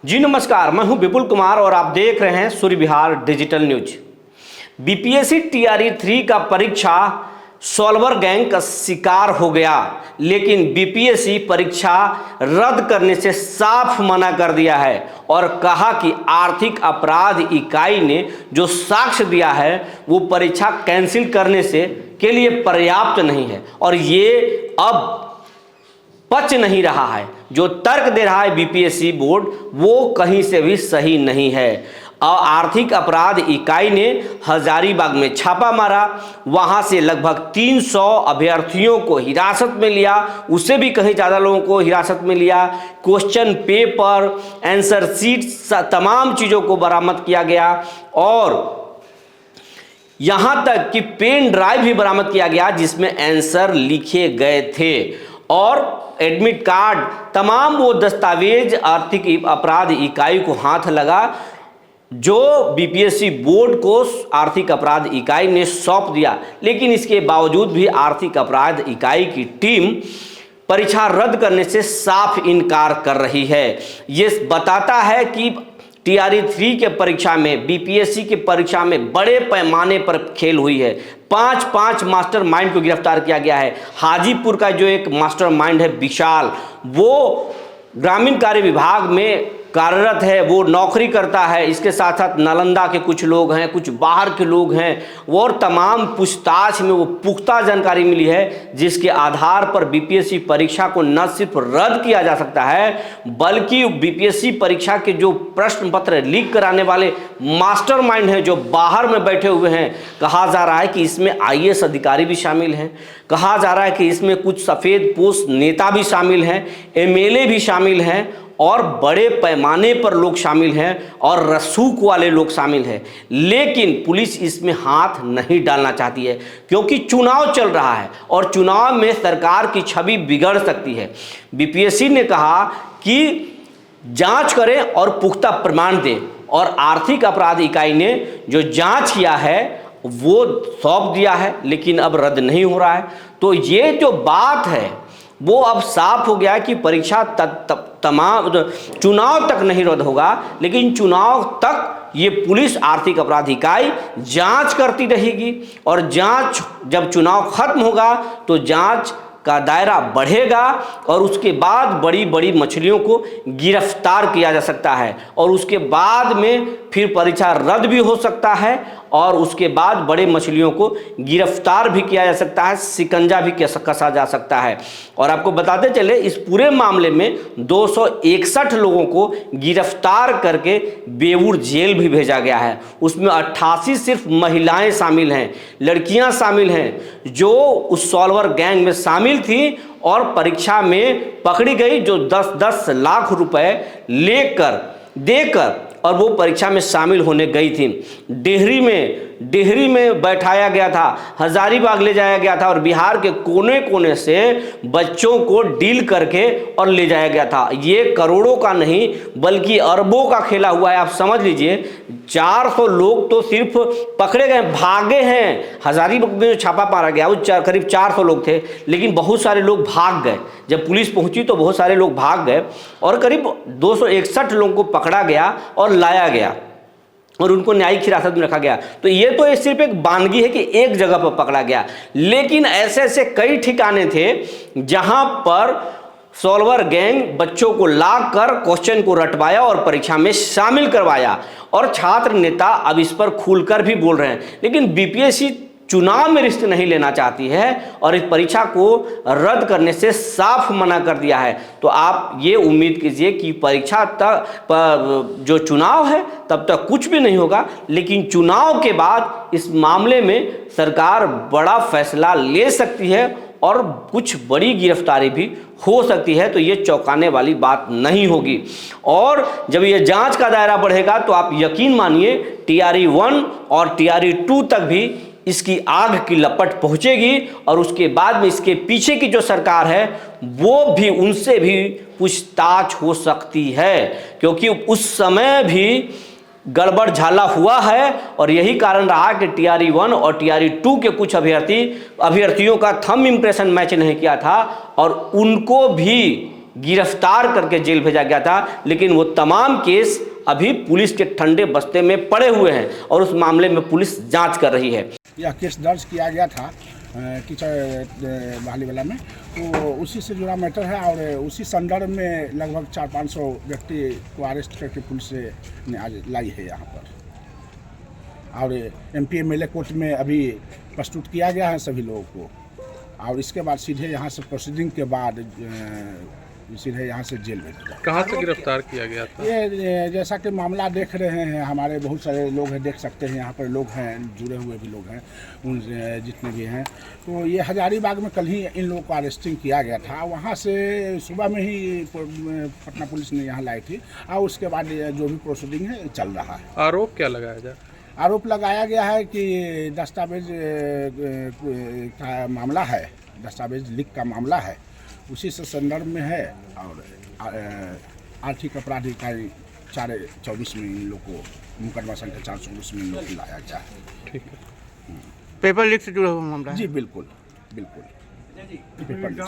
जी नमस्कार, मैं हूं विपुल कुमार और आप देख रहे हैं सूर्य विहार डिजिटल न्यूज। बीपीएससी टीआरई 3 का परीक्षा सॉल्वर गैंग का शिकार हो गया, लेकिन बीपीएससी परीक्षा रद्द करने से साफ मना कर दिया है और कहा कि आर्थिक अपराध इकाई ने जो साक्ष्य दिया है वो परीक्षा कैंसिल करने से के लिए पर्याप्त नहीं है और ये अब पच नहीं रहा है। जो तर्क दे रहा है बीपीएससी बोर्ड वो कहीं से भी सही नहीं है। आर्थिक अपराध इकाई ने हजारीबाग में छापा मारा, वहां से लगभग 300 अभ्यर्थियों को हिरासत में लिया, उससे भी कहीं ज़्यादा लोगों को हिरासत में लिया। क्वेश्चन पेपर, आंसर शीट, तमाम चीज़ों को बरामद किया गया और यहां तक कि पेन ड्राइव भी बरामद किया गया जिसमें आंसर लिखे गए थे और एडमिट कार्ड, तमाम वो दस्तावेज आर्थिक अपराध इकाई को हाथ लगा जो बीपीएससी बोर्ड को आर्थिक अपराध इकाई ने सौंप दिया। लेकिन इसके बावजूद भी आर्थिक अपराध इकाई की टीम परीक्षा रद्द करने से साफ इनकार कर रही है। ये बताता है कि टीआरई 3 के परीक्षा में, बीपीएससी की परीक्षा में बड़े पैमाने पर खेल हुई है। 5 मास्टर माइंड को गिरफ्तार किया गया है। हाजीपुर का जो एक मास्टर माइंड है विशाल, वो ग्रामीण कार्य विभाग में कार्यरत है, वो नौकरी करता है। इसके साथ साथ नालंदा के कुछ लोग हैं, कुछ बाहर के लोग हैं और तमाम पूछताछ में वो पुख्ता जानकारी मिली है जिसके आधार पर बीपीएससी परीक्षा को न सिर्फ रद्द किया जा सकता है बल्कि बीपीएससी परीक्षा के जो प्रश्न पत्र लीक कराने वाले मास्टरमाइंड हैं जो बाहर में बैठे हुए हैं, कहा जा रहा है कि इसमें आईएएस अधिकारी भी शामिल हैं, कहा जा रहा है कि इसमें कुछ सफ़ेद पोश नेता भी शामिल हैं, एमएलए भी शामिल हैं और बड़े पैमाने पर लोग शामिल हैं और रसूख वाले लोग शामिल हैं। लेकिन पुलिस इसमें हाथ नहीं डालना चाहती है क्योंकि चुनाव चल रहा है और चुनाव में सरकार की छवि बिगड़ सकती है। बीपीएससी ने कहा कि जांच करें और पुख्ता प्रमाण दें और आर्थिक अपराध इकाई ने जो जांच किया है वो सौंप दिया है, लेकिन अब रद्द नहीं हो रहा है। तो ये जो बात है वो अब साफ हो गया कि परीक्षा तमाम चुनाव तक नहीं रद्द होगा, लेकिन चुनाव तक ये पुलिस आर्थिक अपराध इकाई जांच करती रहेगी और जांच जब चुनाव खत्म होगा तो जांच का दायरा बढ़ेगा और उसके बाद बड़ी बड़ी मछलियों को गिरफ्तार किया जा सकता है और उसके बाद में फिर परीक्षा रद्द भी हो सकता है और उसके बाद बड़े मछलियों को गिरफ्तार भी किया जा सकता है, शिकंजा भी कसा जा सकता है। और आपको बताते चले इस पूरे मामले में 261 लोगों को गिरफ्तार करके बेऊर जेल भी भेजा गया है। उसमें 88 सिर्फ महिलाएं शामिल हैं, लड़कियां शामिल हैं जो उस सॉल्वर गैंग में शामिल थी और परीक्षा में पकड़ी गई, जो 10-10 लाख रुपए देकर और वो परीक्षा में शामिल होने गई थी। डेहरी में बैठाया गया था, हजारीबाग ले जाया गया था और बिहार के कोने कोने से बच्चों को डील करके और ले जाया गया था। ये करोड़ों का नहीं बल्कि अरबों का खेला हुआ है। आप समझ लीजिए 400 लोग तो सिर्फ पकड़े गए, भागे हैं। हजारीबाग में जो छापा मारा गया वो करीब 400 लोग थे, लेकिन बहुत सारे लोग भाग गए। जब पुलिस पहुंची तो बहुत सारे लोग भाग गए और करीब 261 लोगों को पकड़ा गया और लाया गया और उनको न्यायिक हिरासत में रखा गया। तो ये तो सिर्फ एक बानगी है कि एक जगह पर पकड़ा गया, लेकिन ऐसे ऐसे कई ठिकाने थे जहां पर सॉल्वर गैंग बच्चों को लाकर क्वेश्चन को रटवाया और परीक्षा में शामिल करवाया और छात्र नेता अब इस पर खुलकर भी बोल रहे हैं। लेकिन बीपीएससी चुनाव में रिस्क नहीं लेना चाहती है और इस परीक्षा को रद्द करने से साफ मना कर दिया है। तो आप ये उम्मीद कीजिए कि परीक्षा तक जो चुनाव है तब तक कुछ भी नहीं होगा, लेकिन चुनाव के बाद इस मामले में सरकार बड़ा फैसला ले सकती है और कुछ बड़ी गिरफ्तारी भी हो सकती है। तो ये चौंकाने वाली बात नहीं होगी और जब ये जांच का दायरा बढ़ेगा तो आप यकीन मानिए टीआरई 1 और टीआरई 2 तक भी इसकी आग की लपट पहुंचेगी और उसके बाद में इसके पीछे की जो सरकार है वो भी, उनसे भी पूछताछ हो सकती है क्योंकि उस समय भी गड़बड़ झाला हुआ है और यही कारण रहा कि टीआरई 1 और टीआरई 2 के कुछ अभ्यर्थियों का थंब इम्प्रेशन मैच नहीं किया था और उनको भी गिरफ्तार करके जेल भेजा गया था, लेकिन वो तमाम केस अभी पुलिस के ठंडे बस्ते में पड़े हुए हैं और उस मामले में पुलिस जांच कर रही है। यह केस दर्ज किया गया था टीचर बहाली वाला में, तो उसी से जुड़ा मैटर है और उसी संदर्भ में लगभग 400-500 व्यक्ति को अरेस्ट करके पुलिस ने आज लाई है यहाँ पर, और MP MLA कोर्ट में अभी प्रस्तुत किया गया है सभी लोगों को, और इसके बाद सीधे यहाँ से प्रोसीडिंग के बाद सीधे यहाँ से जेल भेज दिया। कहाँ से गिरफ्तार किया गया था? ये जैसा कि मामला देख रहे हैं, हमारे बहुत सारे लोग हैं, देख सकते हैं यहाँ पर लोग हैं, जुड़े हुए भी लोग हैं, उन जितने भी हैं, तो ये हजारीबाग में कल ही इन लोगों को अरेस्टिंग किया गया था। वहाँ से सुबह में ही पटना पुलिस ने यहाँ लाई थी, और उसके बाद जो भी प्रोसीडिंग है चल रहा है। आरोप क्या लगाया जाए? आरोप लगाया गया है कि दस्तावेज का मामला है, दस्तावेज लीक का मामला है, उसी से संदर्भ में है, और आर्थिक अपराध इकाई 424 में इन लोग को मुकदमा संख्या 419 में इन लोग को लाया गया है। ठीक है। पेपर लीक से जुड़ा हुआ मामला है? जी बिल्कुल बिल्कुल, पेपर लीक।